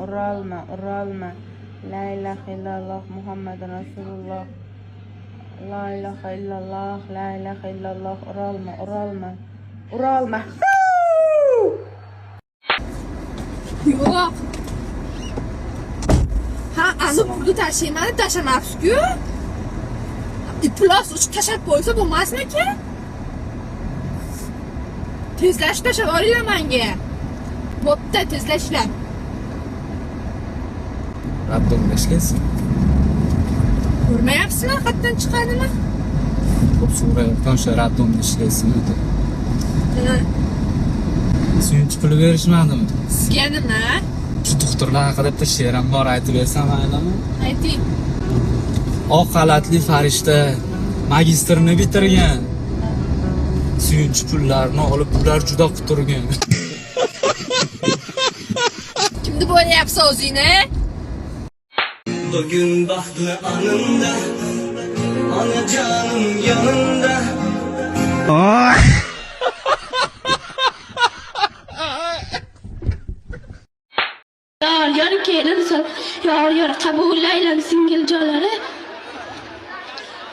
uralma. La ilahe illalloh Muhammad Rasululloh. La ilahe illalloh, uralma. Yo'q. Ha, ana pulni tashamabsiz-ku. Pulni uch tashab qo'ysa bo'lmasmi-ki? Tezlashib tashab olinglar menga. Bo'pti, tezlashlar. Rabbim ishlaysan. Ko'rmayapsizmi, xatdan chiqadimi? Ko'p so'rayapman o'sha Rabbim ishlaysan dedi. Suyunchi puli berishmadimi? Sizga nima? Shu doktorlar haqida bitta she'rim bor, aytib bersam maylimi? Ayting. Oq xalatli farishta magistrni bitirgan. Suyunchi pullarni olib ular juda quturgan. Kimni bo'layapsiz o'zingni? Bugün bahtlı anında, ana canım yanında. Yar kelin yar qabul aylansin giljalari.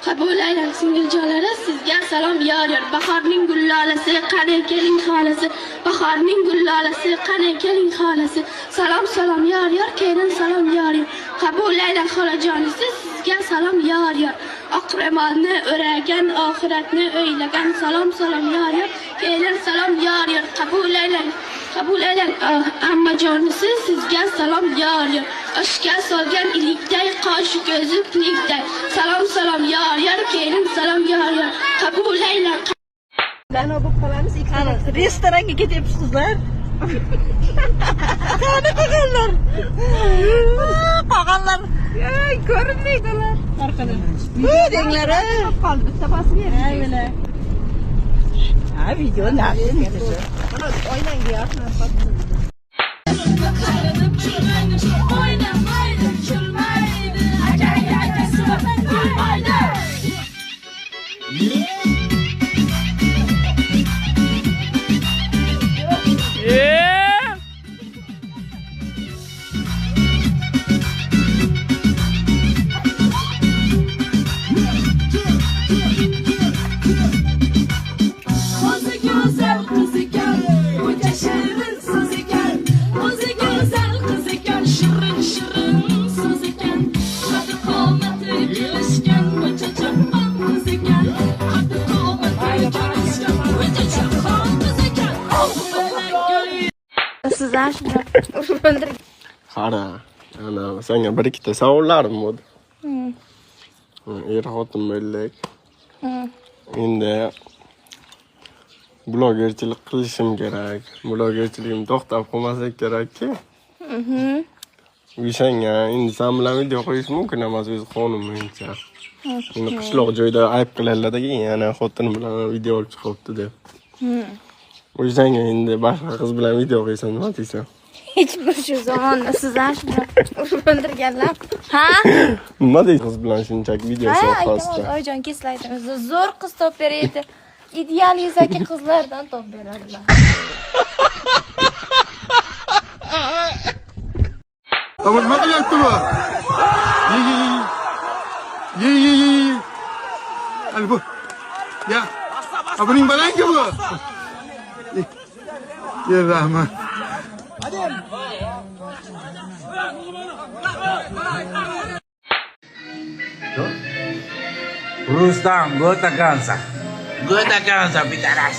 Qabul aylansin giljalari. Sizga salom yar. Bahorning gullalasi, qani keling xolasi. Bahorning gullalasi, qani keling xolasi. Salom yar. Kelin salom yar. Qabul aylan xolajonisi. Sizga salom yar. Oqremalni o'ragan, oxiratni o'ylagan. Salom yar. Kelin salom yar. Qabul aylan ammajonisi. Sizga salom yar. Oshga solgan ilikday, qoshi ko'zi pilikday. Salom yar. Kelin salom yar. Qabul aylan. Qani bo'lib qolamiz, restoranga ketyapmiz qizlar. Qani qolganlar. Ko'rinmaydilar. Orqadan. Denglar, qoldi bitta bosib bering. Ha, mana. Ha, video naqsh. Mana oynangga yaqin qoldi. Sizlar shuni Qara, ana senga bir ikkita savollarim bor. Er-xotin bo'ldik. Endi blogerchilik qilishim kerak. Blogerchiligim to'xtab qolmasa kerak-ki. O'shanga endi sen bilan video qo'yish mumkin emas o'z qonim bo'yicha. Endi qishloq joyda ayb qilarlar-da, yana xotin bilan video olib chiqibdi deb. O'shanga endi boshqa qiz bilan video qo'ysam nima deysan? hech bir shu zamonda sizlar shuni urib o'ldirganlar. Ha? Nima deysiz qiz bilan shunchaki video sohasida? Oyijon keslaydi. Zo'r qiz top beradi. Idealizaki qizlardan top beradilar. Tamam, nima qilyapti bu? Ye. Hadi bu. Ya. Buning balangi bu. Yer rahmat. Rustam, gota cansa, pitaras.